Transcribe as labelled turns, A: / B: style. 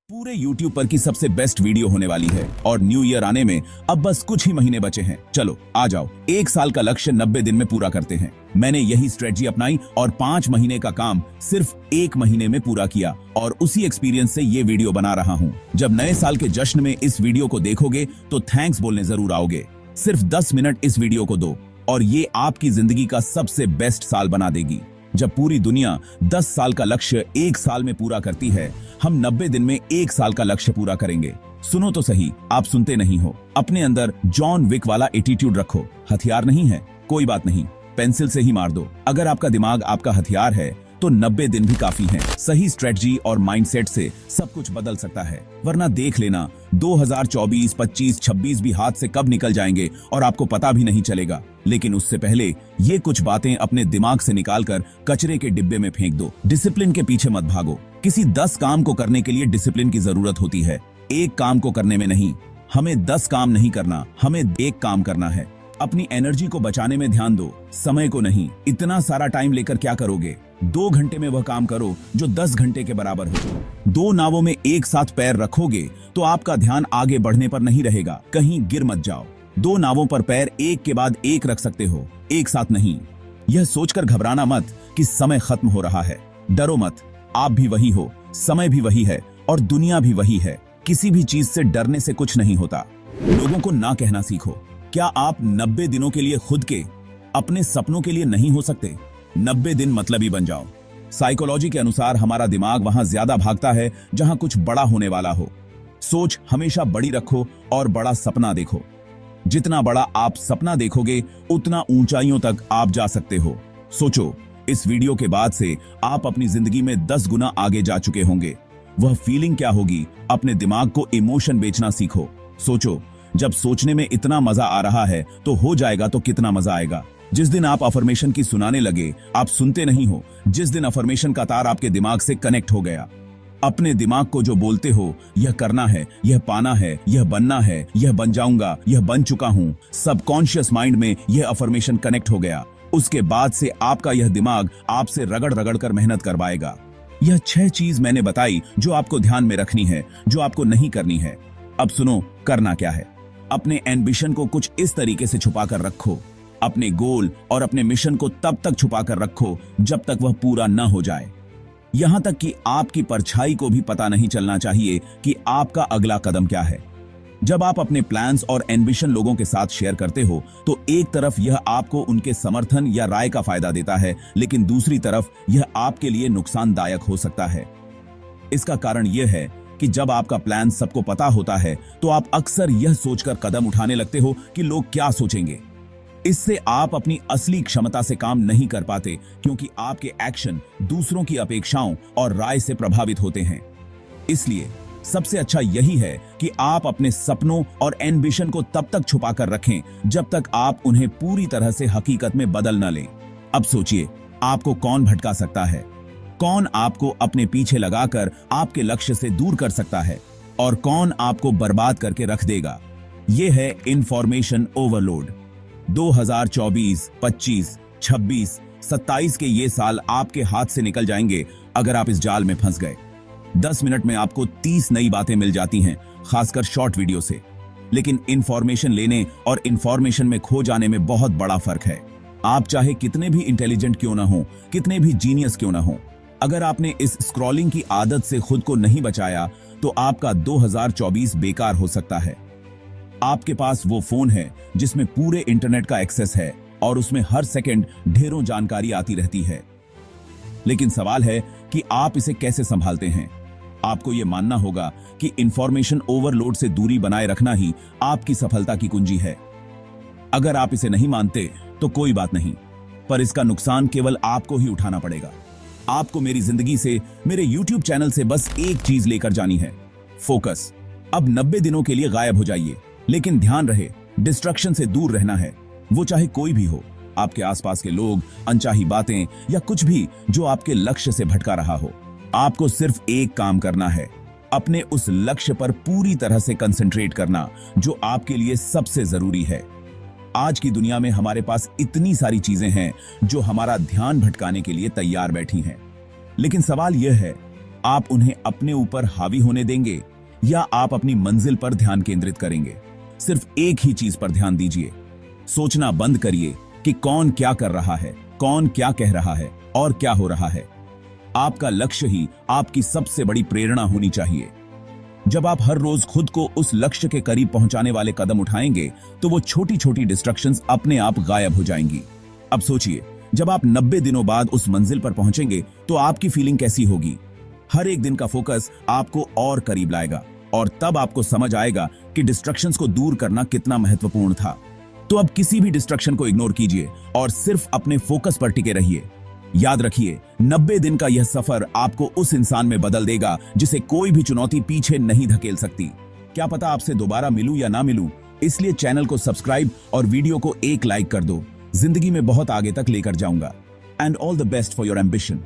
A: पूरे YouTube पर की सबसे बेस्ट वीडियो होने वाली है और न्यू ईयर आने में अब बस कुछ ही महीने बचे हैं। चलो आ जाओ, 1 साल का लक्ष्य 90 दिन में पूरा करते हैं। मैंने यही स्ट्रेटजी अपनाई और 5 महीने का काम सिर्फ 1 महीने में पूरा किया और उसी एक्सपीरियंस से ये वीडियो बना रहा हूँ। जब नए साल के जश्न में इस वीडियो को देखोगे तो थैंक्स बोलने जरूर आओगे। सिर्फ 10 मिनट इस वीडियो को दो और ये आपकी जिंदगी का सबसे बेस्ट साल बना देगी। जब पूरी दुनिया 10 साल का लक्ष्य 1 साल में पूरा करती है, हम 90 दिन में 1 साल का लक्ष्य पूरा करेंगे। सुनो तो सही, आप सुनते नहीं हो। अपने अंदर जॉन विक वाला एटीट्यूड रखो। हथियार नहीं है, कोई बात नहीं, पेंसिल से ही मार दो। अगर आपका दिमाग आपका हथियार है तो 90 दिन भी काफी हैं। सही स्ट्रेटजी और माइंडसेट से सब कुछ बदल सकता है, वरना देख लेना 2024, 25, 26 भी हाथ से कब निकल जाएंगे और आपको पता भी नहीं चलेगा। लेकिन उससे पहले ये कुछ बातें अपने दिमाग से निकालकर कचरे के डिब्बे में फेंक दो। डिसिप्लिन के पीछे मत भागो। किसी 10 काम को करने के लिए डिसिप्लिन की जरूरत होती है, एक काम को करने में नहीं। हमें 10 काम नहीं करना, हमें 1 काम करना है। अपनी एनर्जी को बचाने में ध्यान दो, समय को नहीं। इतना सारा टाइम लेकर क्या करोगे? 2 घंटे में वह काम करो जो 10 घंटे के बराबर हो। 2 नावों में एक साथ पैर रखोगे तो आपका ध्यान आगे बढ़ने पर नहीं रहेगा, कहीं गिर मत जाओ। 2 नावों पर पैर एक के बाद एक रख सकते हो, एक साथ नहीं। यह सोचकर घबराना मत कि समय खत्म हो रहा है। डरो मत, आप भी वही हो, समय भी वही है और दुनिया भी वही है। किसी भी चीज से डरने से कुछ नहीं होता। लोगों को ना कहना सीखो। क्या आप 90 दिनों के लिए खुद के, अपने सपनों के लिए नहीं हो सकते? 90 दिन मतलबी बन जाओ। साइकोलॉजी के अनुसार हमारा दिमाग वहां ज्यादा भागता है जहां कुछ बड़ा होने वाला हो। सोच हमेशा बड़ी रखो और बड़ा सपना देखो। जितना बड़ा आप सपना देखोगे उतना ऊंचाइयों तक आप जा सकते हो। सोचो, इस वीडियो के बाद से आप अपनी जिंदगी में 10 गुना आगे जा चुके होंगे। वह फीलिंग क्या होगी? अपने दिमाग को इमोशन बेचना सीखो। सोचो, जब सोचने में इतना मजा आ रहा है तो हो जाएगा तो कितना मजा आएगा। जिस दिन आप अफर्मेशन की सुनाने लगे, आप सुनते नहीं हो। जिस दिन अफर्मेशन का तार आपके दिमाग से कनेक्ट हो गया, अपने दिमाग को जो बोलते हो, यह करना है, यह पाना है, यह बनना है, यह बन जाऊंगा, यह बन चुका हूं, सबकॉन्शियस माइंड में यह अफर्मेशन कनेक्ट हो गया। उसके बाद से आपका यह दिमाग आपसे रगड़ रगड़ कर मेहनत करवाएगा। यह 6 चीज मैंने बताई जो आपको ध्यान में रखनी है, जो आपको नहीं करनी है। अब सुनो, करना क्या है। अपने एम्बिशन को कुछ इस तरीके से छुपा कर रखो। अपने गोल और अपने मिशन को तब तक छुपा कर रखो जब तक वह पूरा न हो जाए। यहां तक कि आपकी परछाई को भी पता नहीं चलना चाहिए कि आपका अगला कदम क्या है। जब आप अपने प्लान्स और एम्बिशन लोगों के साथ शेयर करते हो तो एक तरफ यह आपको उनके समर्थन या राय का फायदा देता है, लेकिन दूसरी तरफ यह आपके लिए नुकसानदायक हो सकता है। इसका कारण यह है कि जब आपका प्लान सबको पता होता है तो आप अक्सर यह सोचकर कदम उठाने लगते हो कि लोग क्या सोचेंगे। इससे आप अपनी असली क्षमता से काम नहीं कर पाते, क्योंकि आपके एक्शन दूसरों की अपेक्षाओं और राय से प्रभावित होते हैं। इसलिए सबसे अच्छा यही है कि आप अपने सपनों और एम्बिशन को तब तक छुपा कर रखें जब तक आप उन्हें पूरी तरह से हकीकत में बदल न लें। अब सोचिए, आपको कौन भटका सकता है? कौन आपको अपने पीछे लगाकर आपके लक्ष्य से दूर कर सकता है और कौन आपको बर्बाद करके रख देगा? यह है इंफॉर्मेशन ओवरलोड। 2024, 25, 26, 27 के ये साल आपके हाथ से निकल जाएंगे अगर आप इस जाल में फंस गए। 10 मिनट में आपको 30 नई बातें मिल जाती हैं, खासकर शॉर्ट वीडियो से। लेकिन इंफॉर्मेशन लेने और इंफॉर्मेशन में खो जाने में बहुत बड़ा फर्क है। आप चाहे कितने भी इंटेलिजेंट क्यों ना हो, कितने भी जीनियस क्यों ना हो, अगर आपने इस स्क्रॉलिंग की आदत से खुद को नहीं बचाया तो आपका 2024 बेकार हो सकता है। आपके पास वो फोन है जिसमें पूरे इंटरनेट का एक्सेस है और उसमें हर सेकंड ढेरों जानकारी आती रहती है। लेकिन सवाल है कि आप इसे कैसे संभालते हैं। आपको यह मानना होगा कि इंफॉर्मेशन ओवरलोड से दूरी बनाए रखना ही आपकी सफलता की कुंजी है। अगर आप इसे नहीं मानते तो कोई बात नहीं, पर इसका नुकसान केवल आपको ही उठाना पड़ेगा। आपको मेरी जिंदगी से, मेरे YouTube चैनल से बस एक चीज लेकर जानी है, फोकस। अब 90 दिनों के लिए गायब हो जाइए, लेकिन ध्यान रहे, डिस्ट्रक्शन से दूर रहना है। वो चाहे कोई भी हो, आपके आसपास के लोग, अनचाही बातें या कुछ भी जो आपके लक्ष्य से भटका रहा हो। आपको सिर्फ एक काम करना है, अपने उस लक्ष्य पर पूरी तरह से कंसंट्रेट करना जो आपके लिए सबसे जरूरी है। आज की दुनिया में हमारे पास इतनी सारी चीजें हैं जो हमारा ध्यान भटकाने के लिए तैयार बैठी हैं। लेकिन सवाल यह है आप उन्हें अपने ऊपर हावी होने देंगे या आप अपनी मंजिल पर ध्यान केंद्रित करेंगे? सिर्फ एक ही चीज पर ध्यान दीजिए। सोचना बंद करिए कि कौन क्या कर रहा है, कौन क्या कह रहा है और क्या हो रहा है। आपका लक्ष्य ही आपकी सबसे बड़ी प्रेरणा होनी चाहिए। जब आप हर रोज खुद को उस लक्ष्य के करीब पहुंचाने वाले कदम उठाएंगे तो वो छोटी छोटी डिस्ट्रैक्शंस अपने आप गायब हो जाएंगी। अब सोचिए, जब आप 90 दिनों बाद उस मंजिल पर पहुंचेंगे तो आपकी फीलिंग कैसी होगी? हर एक दिन का फोकस आपको और करीब लाएगा और तब आपको समझ आएगा कि डिस्ट्रैक्शंस को दूर करना कितना महत्वपूर्ण था। तो अब किसी भी डिस्ट्रैक्शन को इग्नोर कीजिए और सिर्फ अपने फोकस पर टिके रहिए। याद रखिए, 90 दिन का यह सफर आपको उस इंसान में बदल देगा जिसे कोई भी चुनौती पीछे नहीं धकेल सकती। क्या पता आपसे दोबारा मिलूं या ना मिलूं, इसलिए चैनल को सब्सक्राइब और वीडियो को एक लाइक कर दो। जिंदगी में बहुत आगे तक लेकर जाऊंगा। And all the best for your ambition.